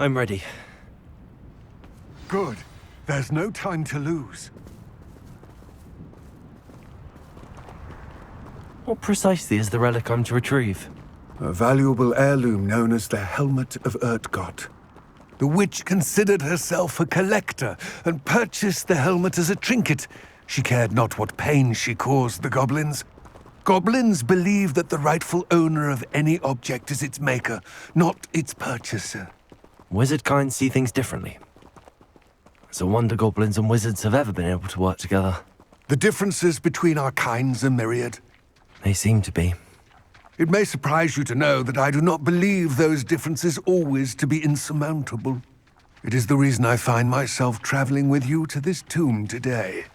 I'm ready. Good. There's no time to lose. What precisely is the relic I'm to retrieve? A valuable heirloom known as the Helmet of Urtkot. The witch considered herself a collector and purchased the helmet as a trinket. She cared not what pain she caused the goblins. Goblins believe that the rightful owner of any object is its maker, not its purchaser. Wizard kind see things differently. It's a wonder goblins and wizards have ever been able to work together. The differences between our kinds are myriad. They seem to be. It may surprise you to know that I do not believe those differences always to be insurmountable. It is the reason I find myself traveling with you to this tomb today.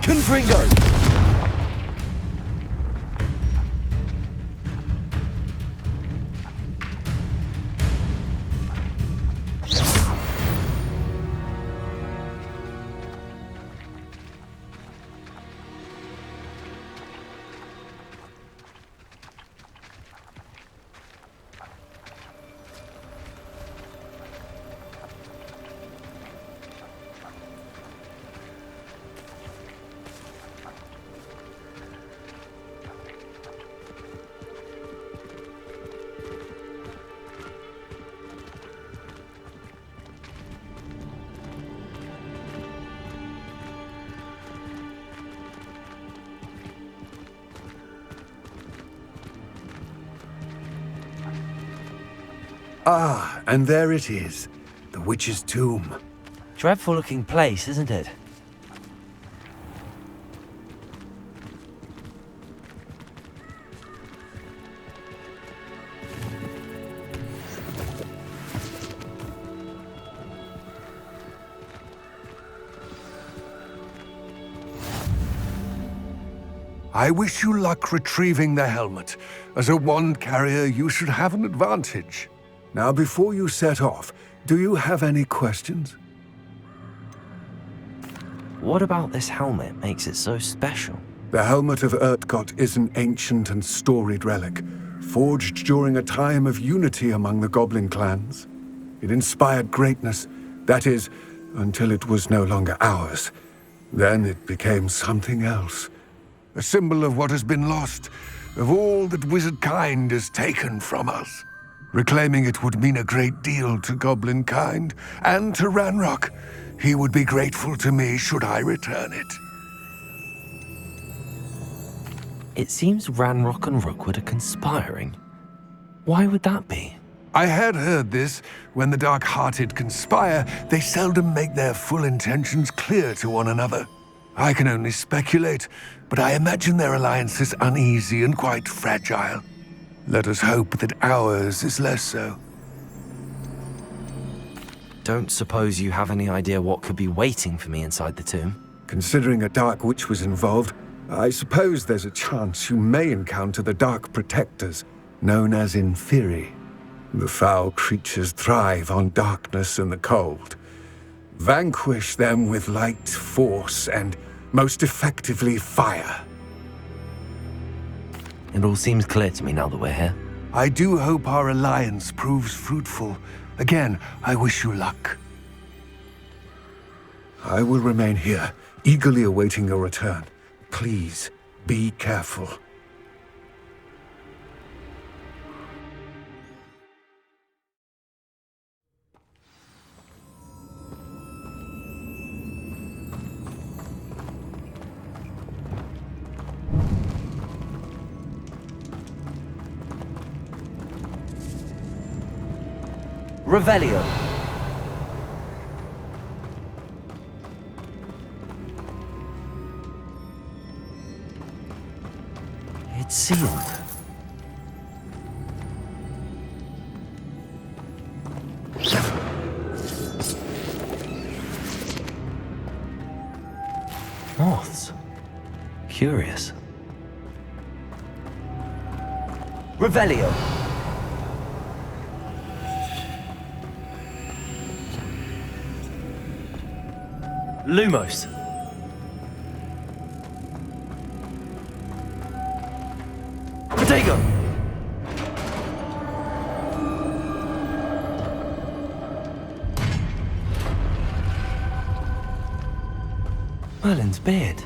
Confringo! Ah, and there it is. The witch's tomb. Dreadful looking place, isn't it? I wish you luck retrieving the helmet. As a wand carrier, you should have an advantage. Now, before you set off, do you have any questions? What about this helmet makes it so special? The Helmet of Urtkot is an ancient and storied relic, forged during a time of unity among the goblin clans. It inspired greatness, that is, until it was no longer ours. Then it became something else. A symbol of what has been lost, of all that wizard kind is taken from us. Reclaiming it would mean a great deal to goblin kind, and to Ranrock. He would be grateful to me should I return it. It seems Ranrock and Rookwood are conspiring. Why would that be? I had heard this. When the dark-hearted conspire, they seldom make their full intentions clear to one another. I can only speculate, but I imagine their alliance is uneasy and quite fragile. Let us hope that ours is less so. Don't suppose you have any idea what could be waiting for me inside the tomb? Considering a dark witch was involved, I suppose there's a chance you may encounter the Dark Protectors, known as Inferi. The foul creatures thrive on darkness and the cold. Vanquish them with light, force, and most effectively fire. It all seems clear to me now that we're here. I do hope our alliance proves fruitful. Again, I wish you luck. I will remain here, eagerly awaiting your return. Please, be careful. Revelio. It's sealed. Moths. Curious. Revelio. Lumos. Protego. Merlin's beard.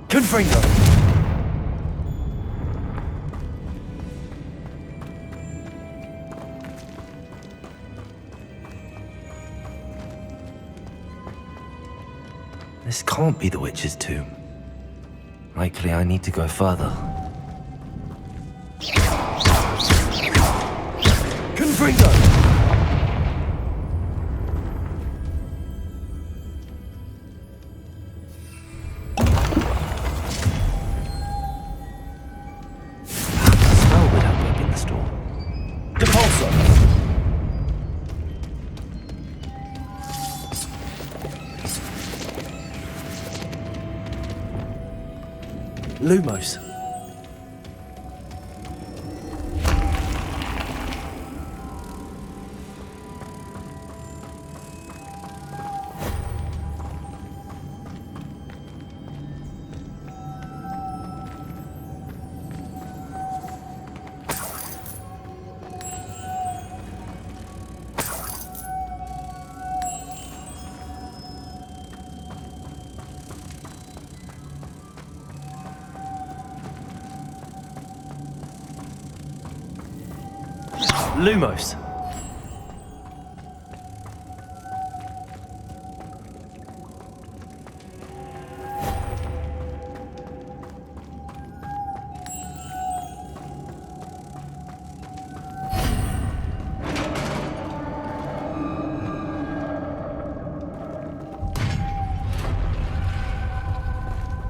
Confringo. This can't be the witch's tomb. Likely I need to go further. Confringo! Lumos. Lumos.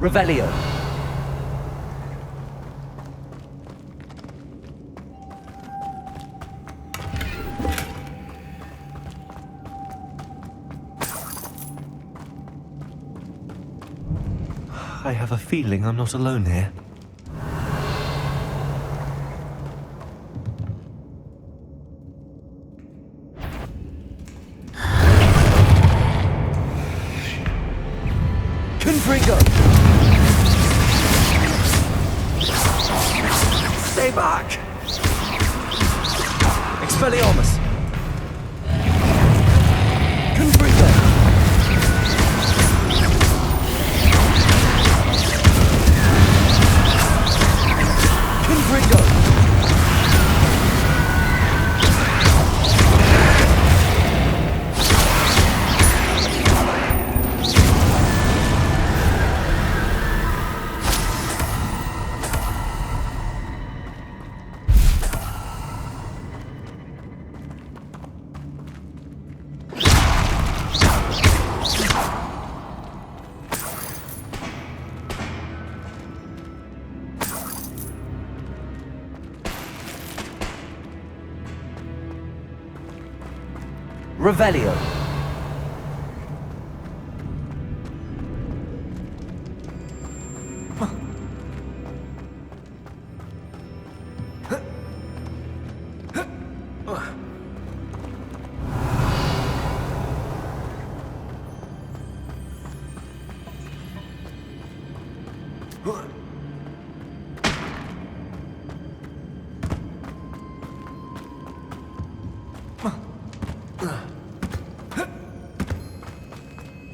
Revelio. I have a feeling I'm not alone here. Confringo! Stay back! Expelliarmus! Confringo! Confringo! Revelio.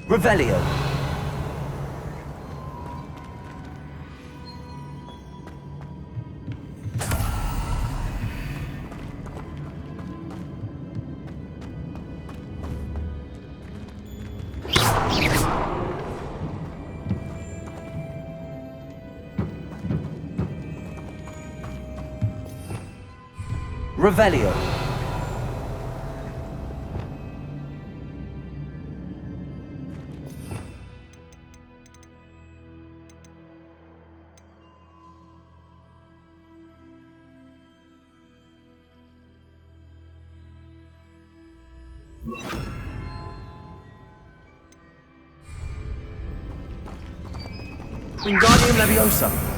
Revelio. Revelio. Wingardium Leviosa.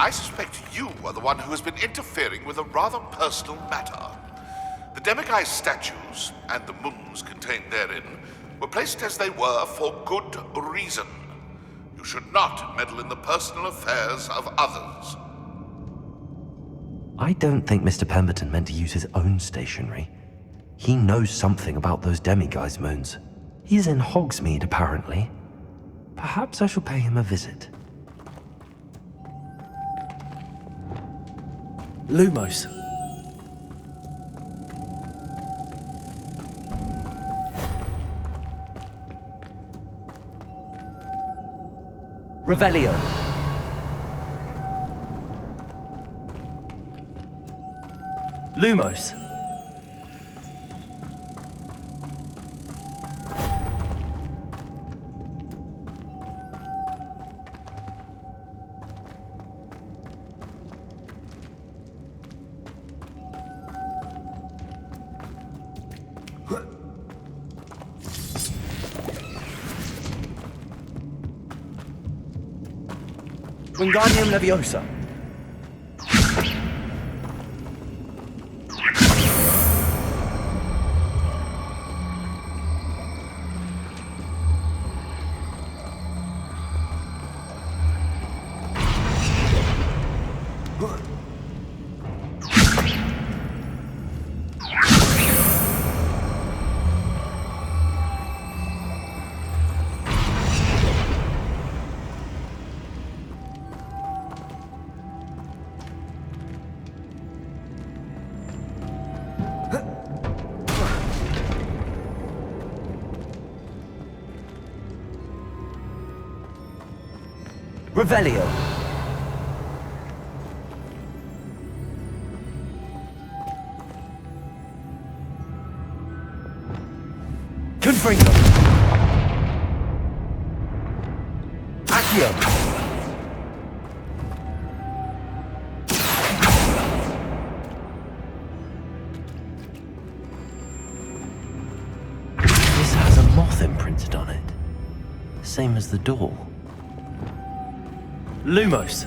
I suspect you are the one who has been interfering with a rather personal matter. The Demiguise statues, and the moons contained therein, were placed as they were for good reason. You should not meddle in the personal affairs of others. I don't think Mr. Pemberton meant to use his own stationery. He knows something about those Demiguise moons. He's in Hogsmeade, apparently. Perhaps I shall pay him a visit. Lumos. Revelio. Lumos. Wingardium Leviosa. Revelio. Confringo. Accio. This has a moth imprinted on it. Same as the door. Lumos.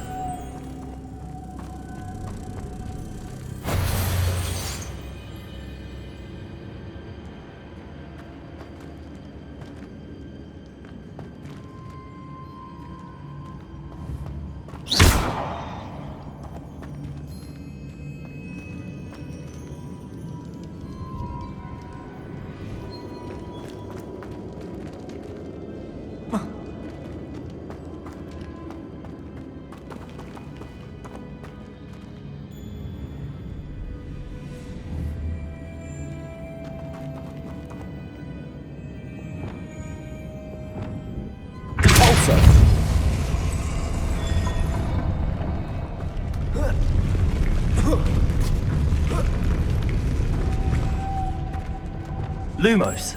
Lumos.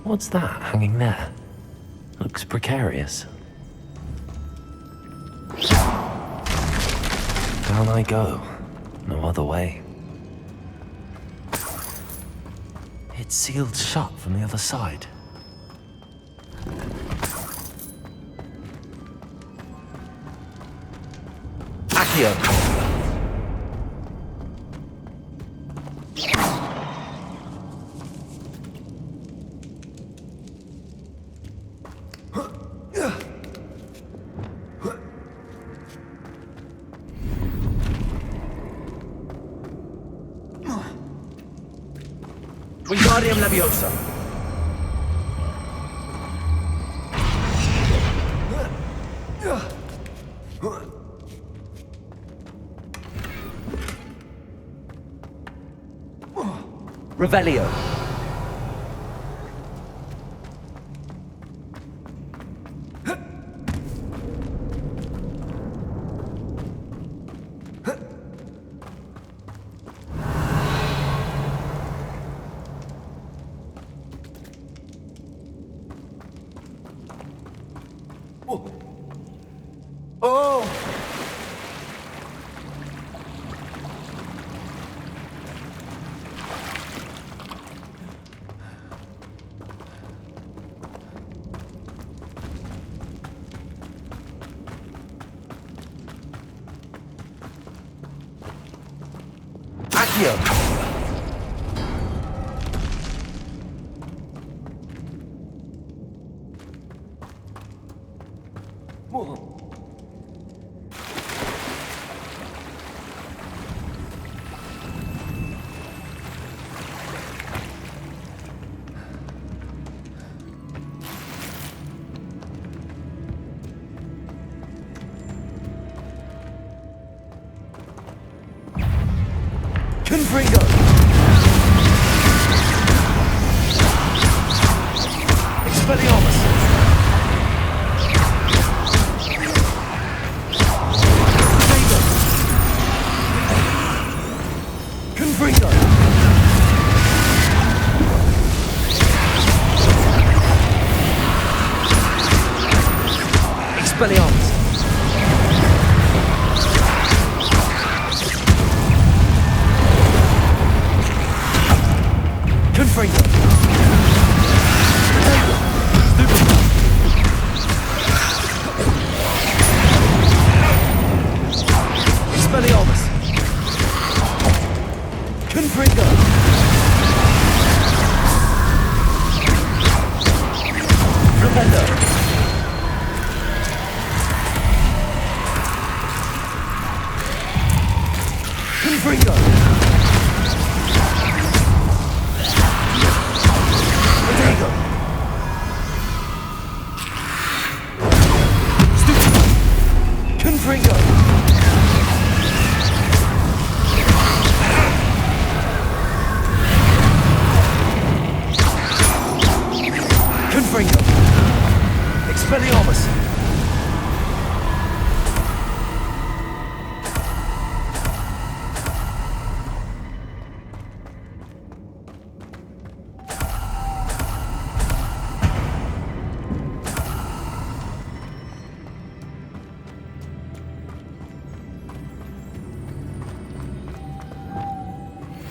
What's that hanging there? Looks precarious. Down I go. No other way. It's sealed shut from the other side. Accio! Wingardium Leviosa. Revelio. Accio! Confringo! Expelliarmus! Saber! Confringo! Expelliarmus! Confringo! Expelliarmus! Confringo! Rependo! Confringo! Confringo! Confringo! Expelliarmus!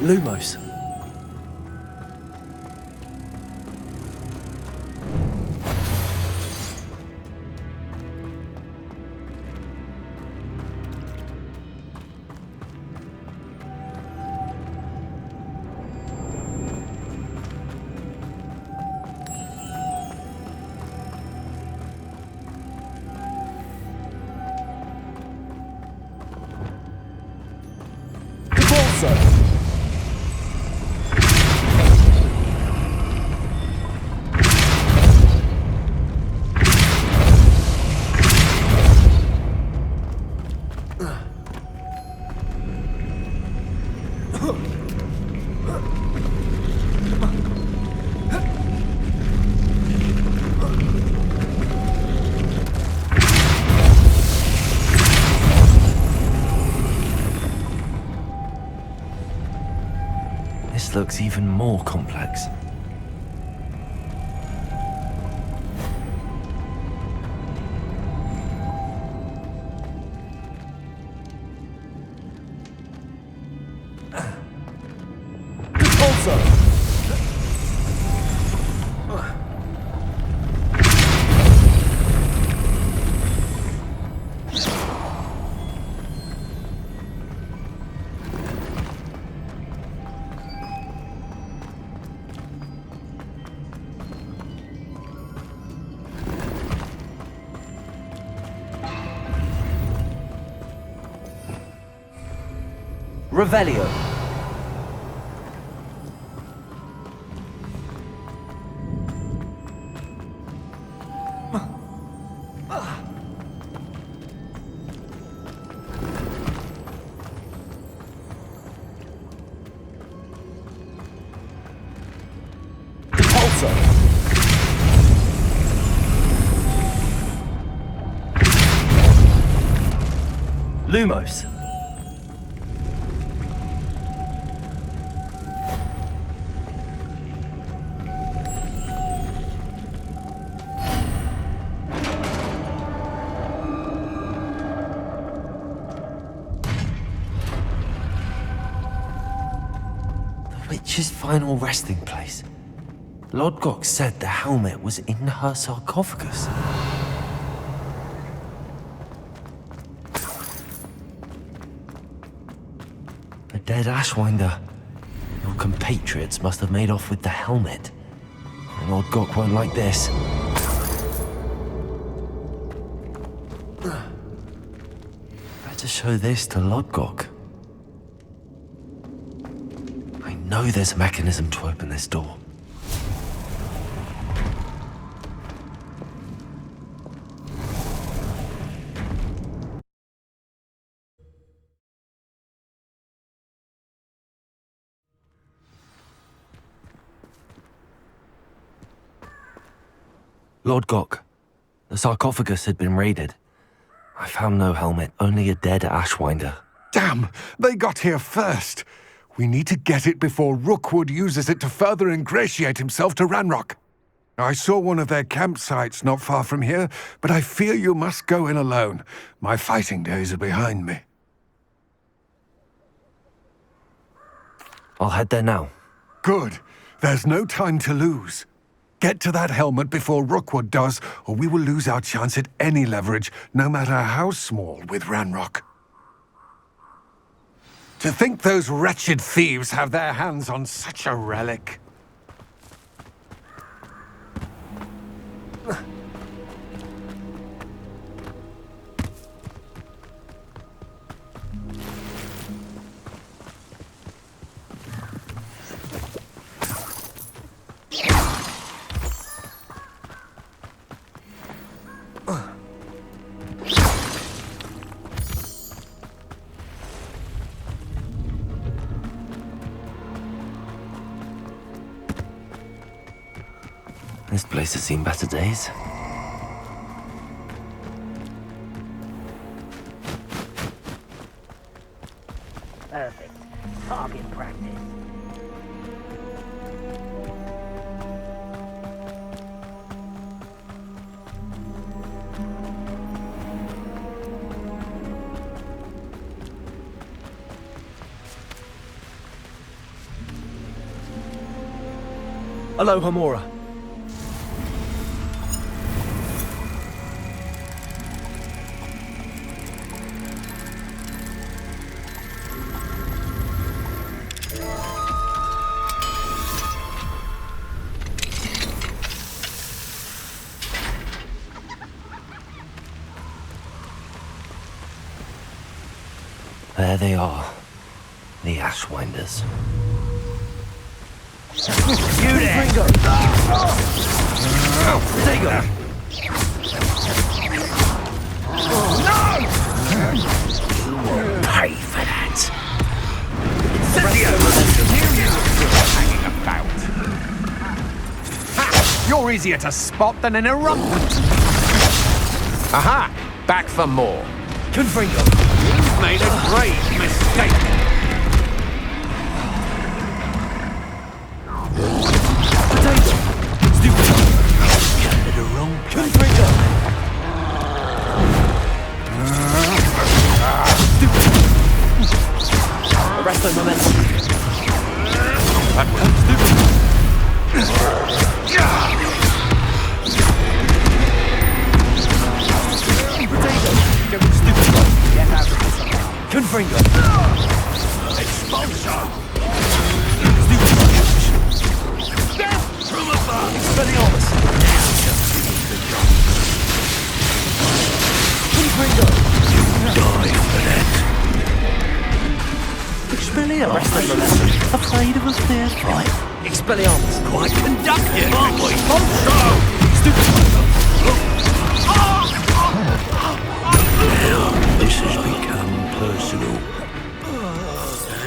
Lumos. This looks even more complex. Also. Revelio. Repulsor. Lumos. Witch's final resting place. Lodgok said the helmet was in her sarcophagus. A dead Ashwinder. Your compatriots must have made off with the helmet. Lodgok won't like this. Better show this to Lodgok. I know there's a mechanism to open this door. Lodgok, the sarcophagus had been raided. I found no helmet, only a dead Ashwinder. Damn! They got here first! We need to get it before Rookwood uses it to further ingratiate himself to Ranrock. I saw one of their campsites not far from here, but I fear you must go in alone. My fighting days are behind me. I'll head there now. Good. There's no time to lose. Get to that helmet before Rookwood does, or we will lose our chance at any leverage, no matter how small, with Ranrock. To think those wretched thieves have their hands on such a relic. This place has seen better days. Perfect. Target practice. Aloha Mora. There they are. The Ashwinders. You there! Take her! Pay for that. Hanging about. Ha! You're easier to spot than an irrelevant. Aha! Back for more. Confringo! You've made a grave mistake. afraid of a fair fight. Expelliarmus. Quite conducted, aren't we? This has become personal.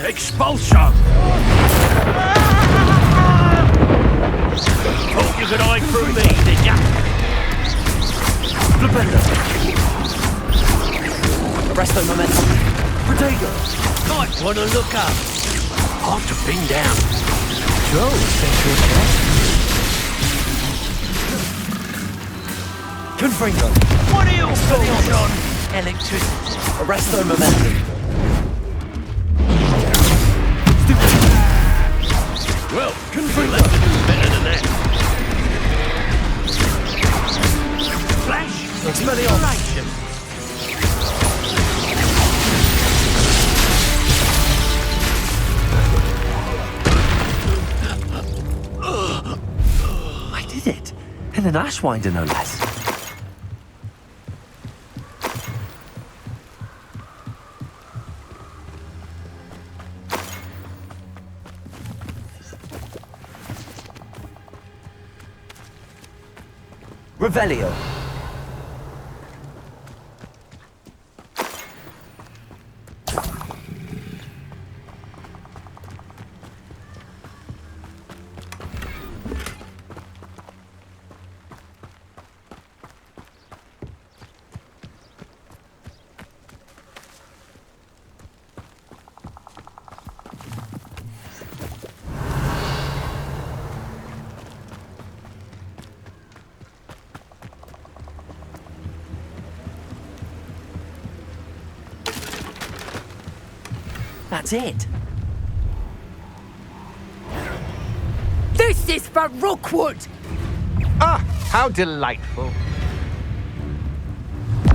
Expulsion! Thought you could hide through me, did ya? Flipendo. Arresto momentum. Protego. Might want to look up. Hard to pin down. Joe, central attack. Confringo. What are you thoughts on? Electricity. Arresto momentum. Well, Confringo. Let's do better than that. Flash. Expelliarmus. I did it. And an Ashwinder, no less. Revelio. That's it. This is for Rookwood! Ah, how delightful.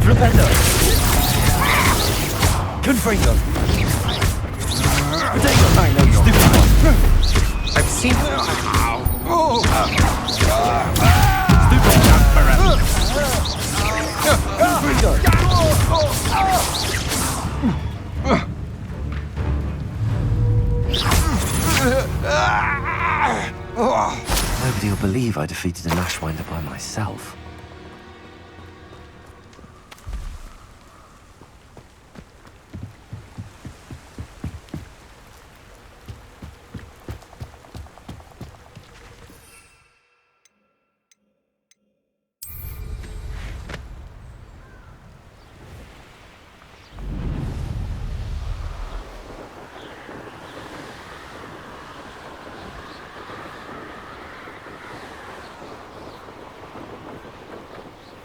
Flipendo. Confringo. Protego. I know you're stupid. I've seen it. Nobody will believe I defeated an Ashwinder by myself.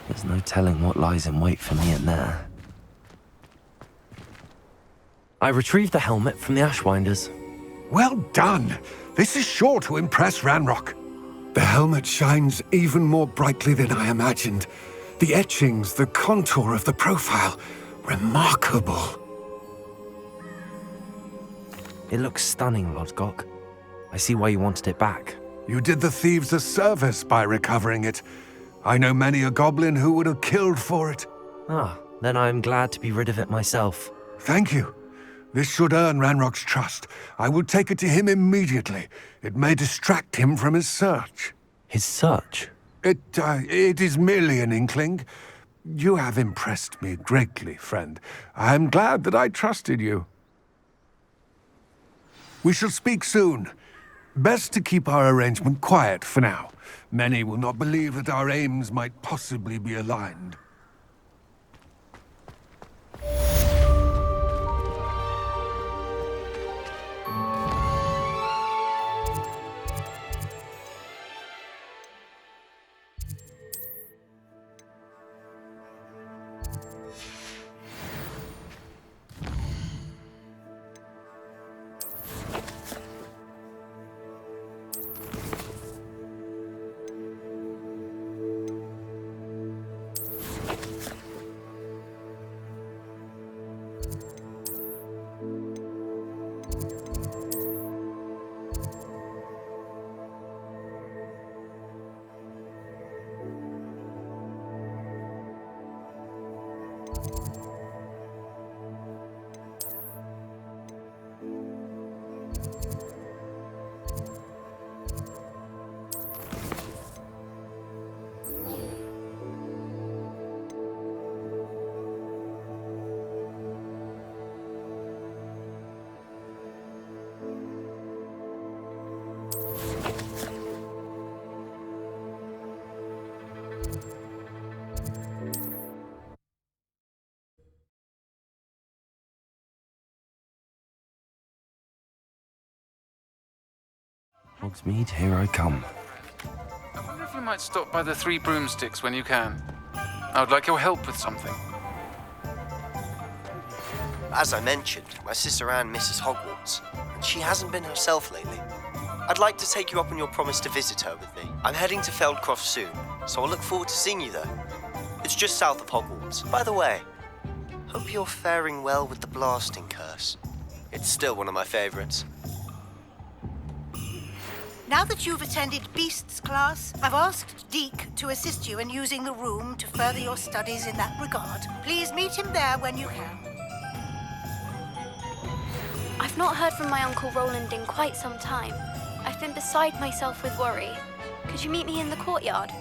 There's no telling what lies in wait for me in there. I retrieved the helmet from the Ashwinders. Well done. This is sure to impress Ranrock. The helmet shines even more brightly than I imagined. The etchings, the contour of the profile, remarkable. It looks stunning, Lodgok. I see why you wanted it back. You did the thieves a service by recovering it. I know many a goblin who would have killed for it. Ah, then I'm glad to be rid of it myself. Thank you. This should earn Ranrock's trust. I will take it to him immediately. It may distract him from his search. His search? It is merely an inkling. You have impressed me greatly, friend. I am glad that I trusted you. We shall speak soon. Best to keep our arrangement quiet for now. Many will not believe that our aims might possibly be aligned. Hogsmeade, here I come. I wonder if you might stop by the Three Broomsticks when you can. I would like your help with something. As I mentioned, my sister Anne misses Hogwarts, and she hasn't been herself lately. I'd like to take you up on your promise to visit her with me. I'm heading to Feldcroft soon, so I'll look forward to seeing you there. It's just south of Hogwarts. By the way, hope you're faring well with the blasting curse. It's still one of my favorites. Now that you've attended Beasts class, I've asked Deke to assist you in using the room to further your studies in that regard. Please meet him there when you can. I've not heard from my Uncle Roland in quite some time. I've been beside myself with worry. Could you meet me in the courtyard?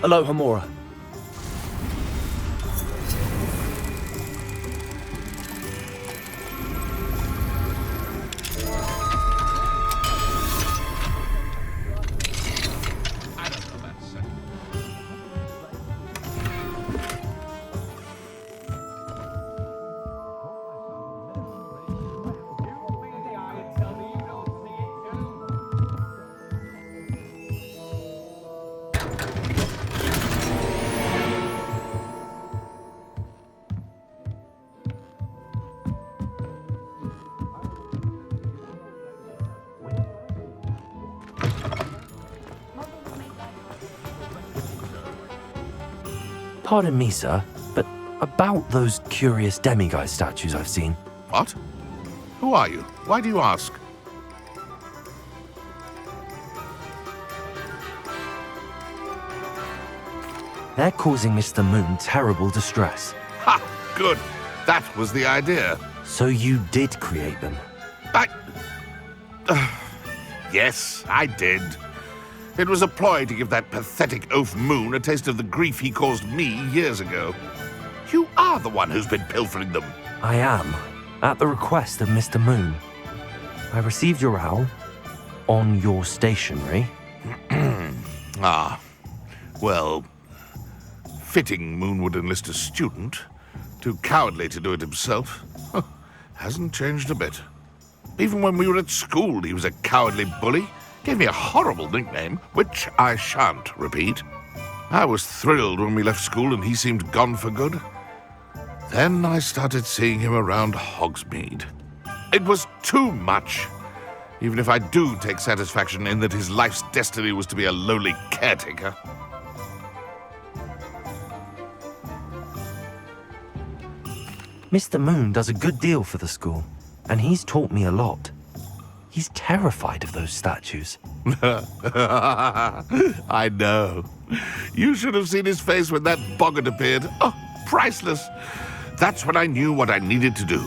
Hello, Hamora. Pardon me, sir, but about those curious demiguise statues I've seen. What? Who are you? Why do you ask? They're causing Mr. Moon terrible distress. Ha! Good. That was the idea. So you did create them? Yes, I did. It was a ploy to give that pathetic oaf Moon a taste of the grief he caused me years ago. You are the one who's been pilfering them. I am, at the request of Mr. Moon. I received your owl on your stationery. Ah, well, fitting Moon would enlist a student. Too cowardly to do it himself. Hasn't changed a bit. Even when we were at school, he was a cowardly bully. Gave me a horrible nickname, which I shan't repeat. I was thrilled when we left school and he seemed gone for good. Then I started seeing him around Hogsmeade. It was too much. Even if I do take satisfaction in that his life's destiny was to be a lowly caretaker. Mr. Moon does a good deal for the school, and he's taught me a lot. He's terrified of those statues. I know. You should have seen his face when that boggart appeared. Oh, priceless. That's when I knew what I needed to do.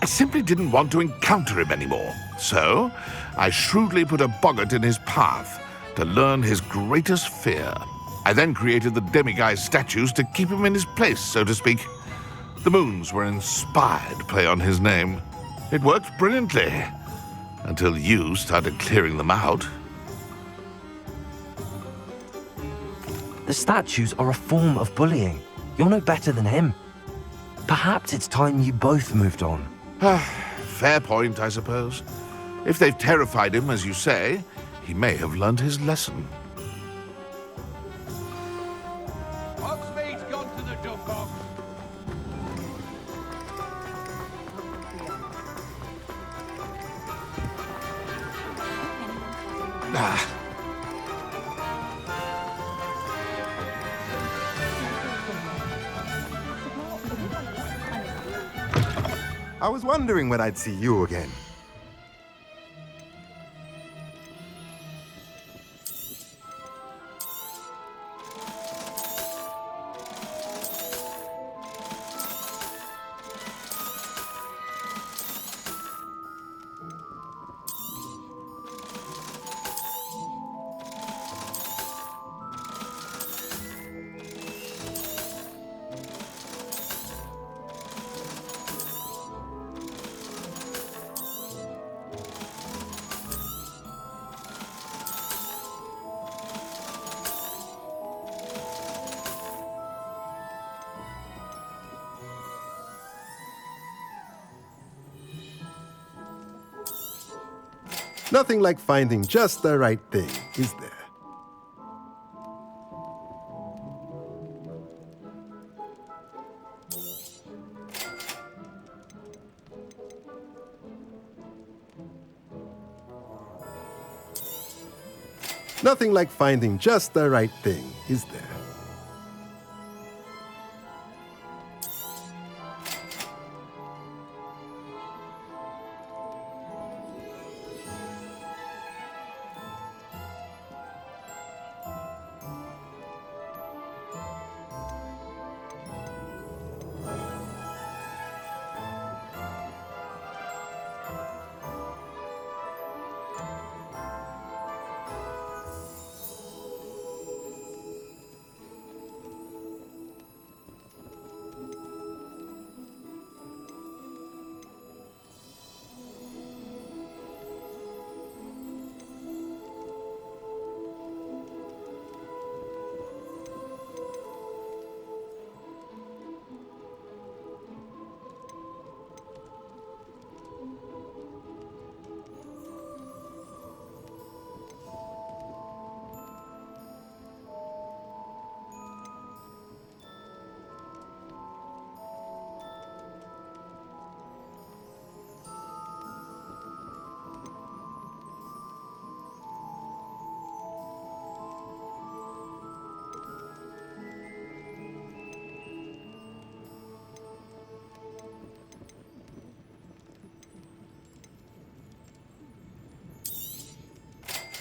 I simply didn't want to encounter him anymore. So, I shrewdly put a boggart in his path to learn his greatest fear. I then created the demiguise statues to keep him in his place, so to speak. The moons were inspired play on his name. It worked brilliantly, until you started clearing them out. The statues are a form of bullying. You're no better than him. Perhaps it's time you both moved on. Fair point, I suppose. If they've terrified him, as you say, he may have learned his lesson. Hogsmeade's gone to the duck hog. I was wondering when I'd see you again. Nothing like finding just the right thing, is there? Nothing like finding just the right thing, is there?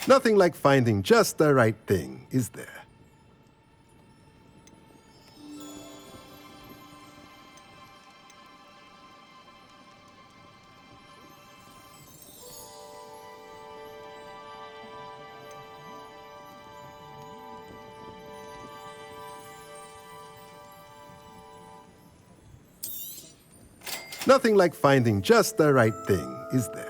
Nothing like finding just the right thing, is there? Nothing like finding just the right thing, is there?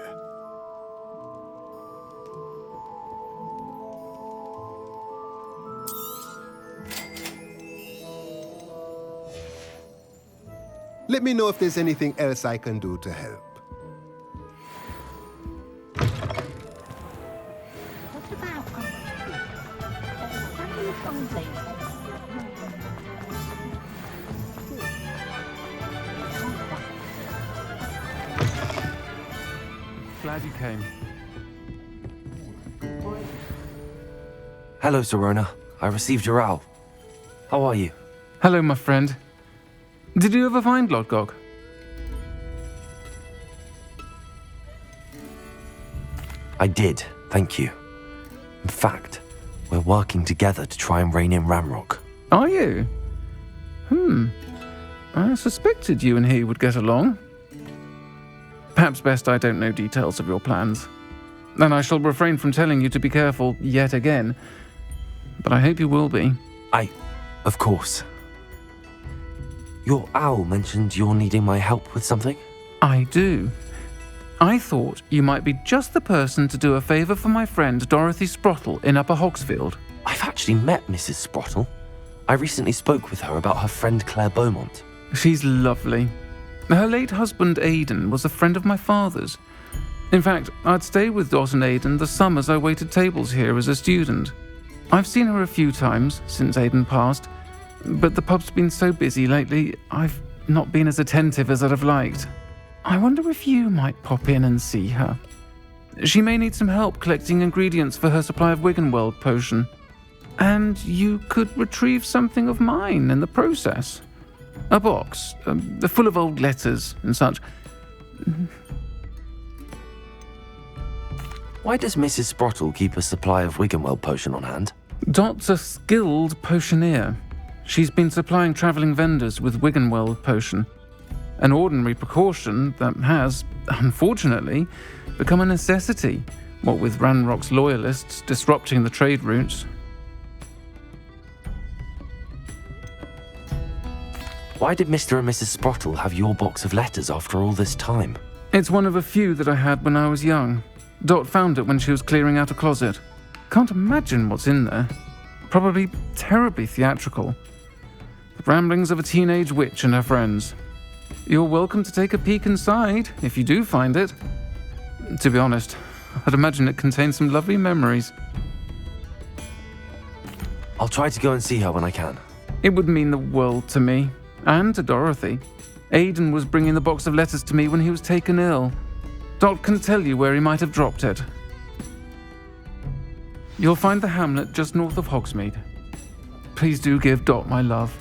Let me know if there's anything else I can do to help. Glad you came. Hello, Serona. I received your owl. How are you? Hello, my friend. Did you ever find Lodgok? I did, thank you. In fact, We're working together to try and rein in Ramrock. Are you? I suspected you and he would get along. Perhaps best I don't know details of your plans. And I shall refrain from telling you to be careful yet again. But I hope you will be. Of course. Your owl mentioned you're needing my help with something? I do. I thought you might be just the person to do a favour for my friend Dorothy Sprottle in Upper Hogsfield. I've actually met Mrs. Sprottle. I recently spoke with her about her friend Claire Beaumont. She's lovely. Her late husband Aidan was a friend of my father's. In fact, I'd stayed with Dot and Aidan the summers I waited tables here as a student. I've seen her a few times since Aidan passed, but the pub's been so busy lately, I've not been as attentive as I'd have liked. I wonder if you might pop in and see her. She may need some help collecting ingredients for her supply of Wiggenweld potion. And you could retrieve something of mine in the process. A box, full of old letters and such. Why does Mrs. Sprottle keep a supply of Wiggenweld potion on hand? Dot's a skilled potioneer. She's been supplying travelling vendors with Wiggenweld potion. An ordinary precaution that has, unfortunately, become a necessity, what with Ranrock's loyalists disrupting the trade routes. Why did Mr. and Mrs. Sprottle have your box of letters after all this time? It's one of a few that I had when I was young. Dot found it when she was clearing out a closet. Can't imagine what's in there. Probably terribly theatrical. The ramblings of a teenage witch and her friends. You're welcome to take a peek inside, if you do find it. To be honest, I'd imagine it contains some lovely memories. I'll try to go and see her when I can. It would mean the world to me, and to Dorothy. Aidan was bringing the box of letters to me when he was taken ill. Dot can tell you where he might have dropped it. You'll find the hamlet just north of Hogsmeade. Please do give Dot my love.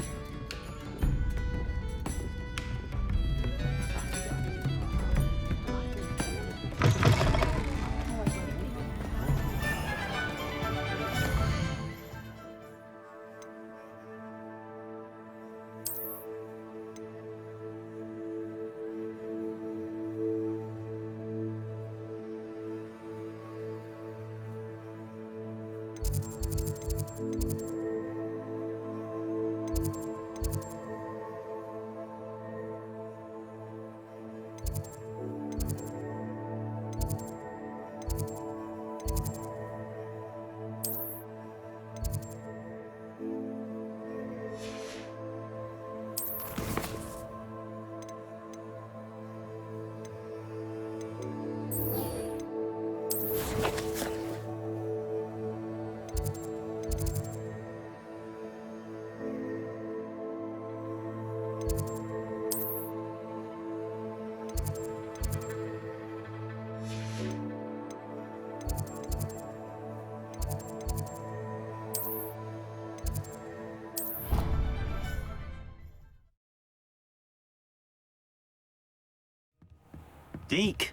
Deke!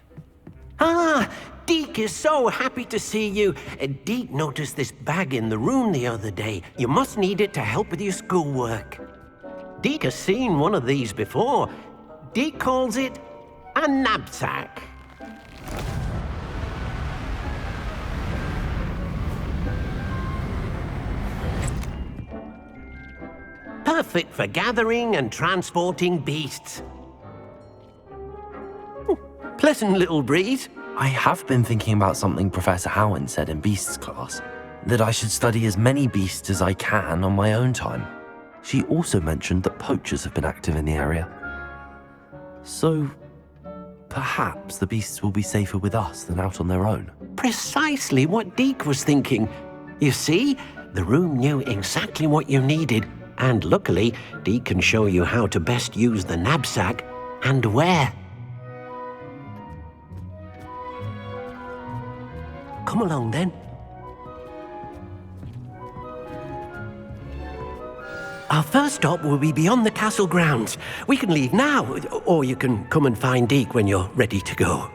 Ah, Deke is so happy to see you. Deke noticed this bag in the room the other day. You must need it to help with your schoolwork. Deke has seen one of these before. Deke calls it a knapsack. Perfect for gathering and transporting beasts. Pleasant little breeze. I have been thinking about something Professor Howen said in Beasts class, that I should study as many beasts as I can on my own time. She also mentioned that poachers have been active in the area. So, perhaps the beasts will be safer with us than out on their own. Precisely what Deke was thinking. You see, the room knew exactly what you needed, and luckily, Deke can show you how to best use the knapsack and where. Come along, then. Our first stop will be beyond the castle grounds. We can leave now, or you can come and find Deke when you're ready to go.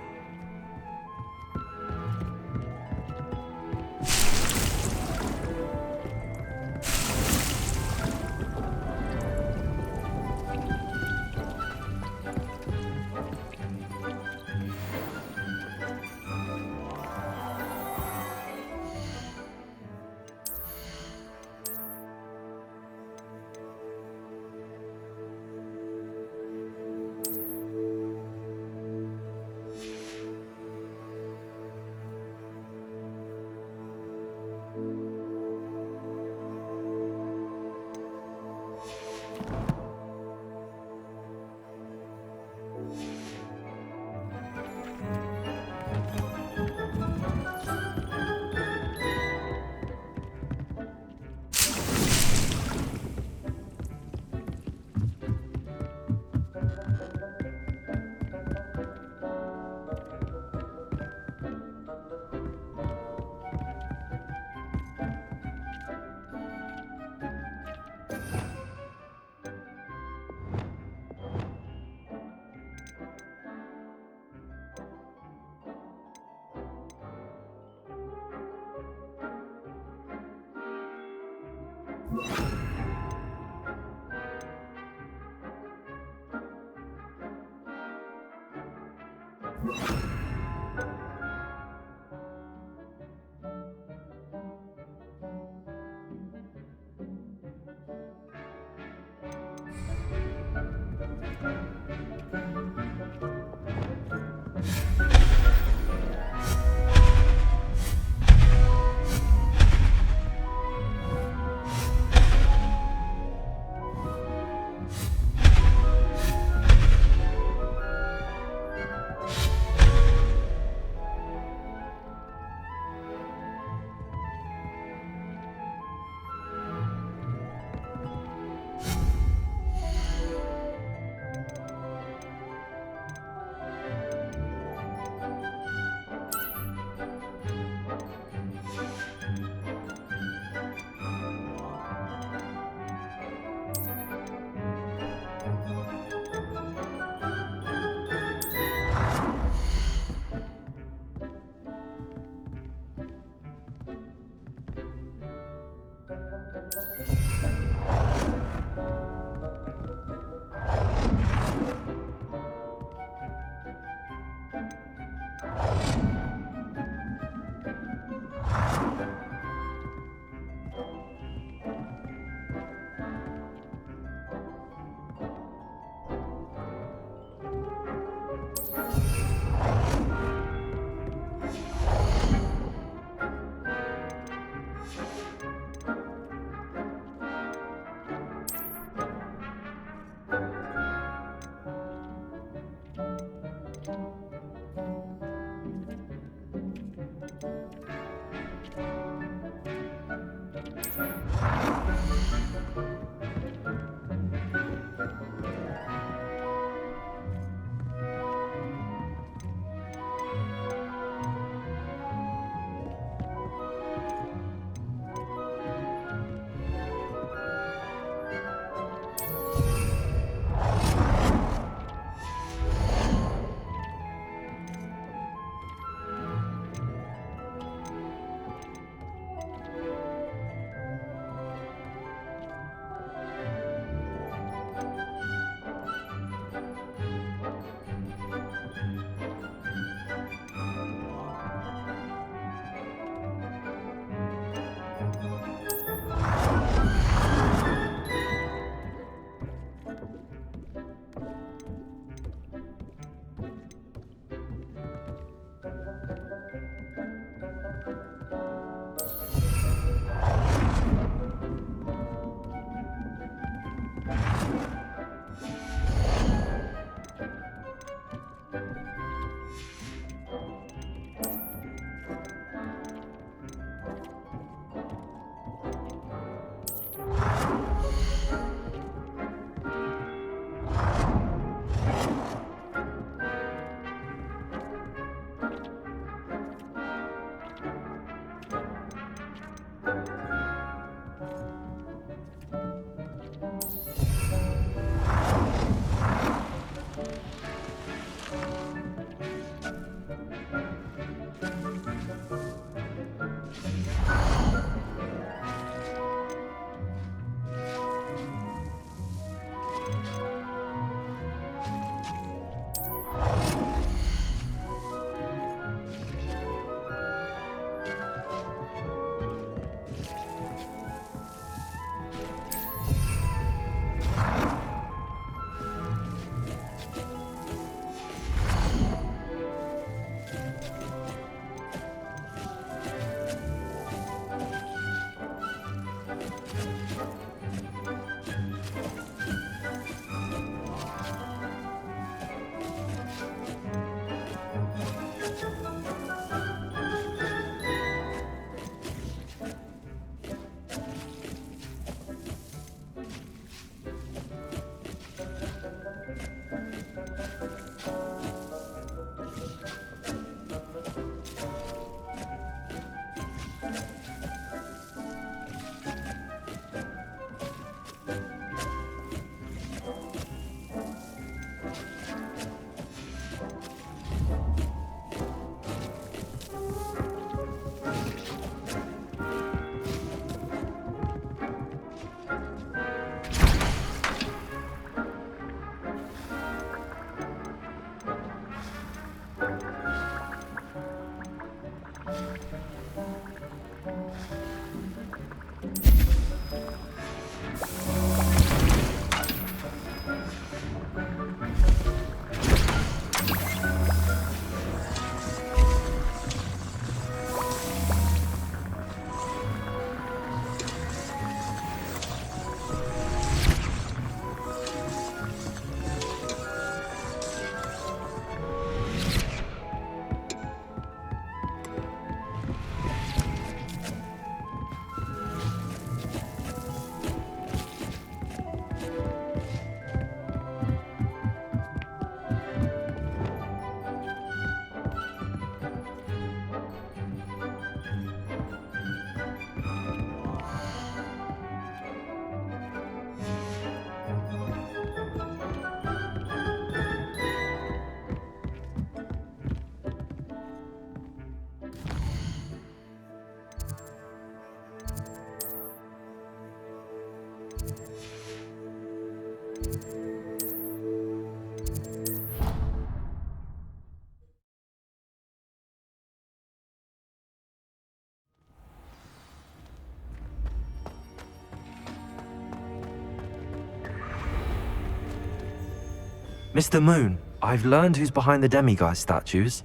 Mr. Moon, I've learned who's behind the demiguise statues.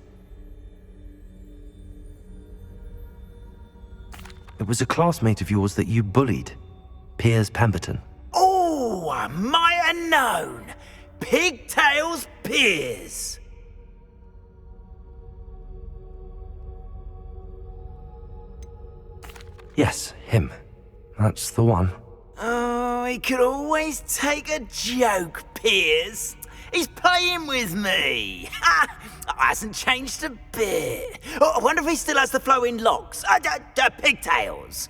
It was a classmate of yours that you bullied, Piers Pemberton. Oh, I might have known. Pigtails Piers. Yes, him. That's the one. Oh, he could always take a joke, Piers. He's playing with me. Ha! Hasn't changed a bit. Oh, I wonder if he still has the flowing locks. Pigtails.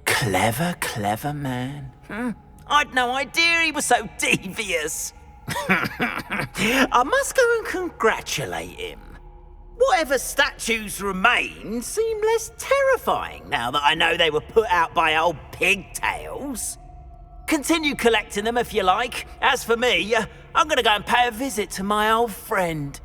Clever, clever man. I'd no idea he was so devious. I must go and congratulate him. Whatever statues remain seem less terrifying now that I know they were put out by old pigtails. Continue collecting them if you like. As for me, I'm gonna go and pay a visit to my old friend.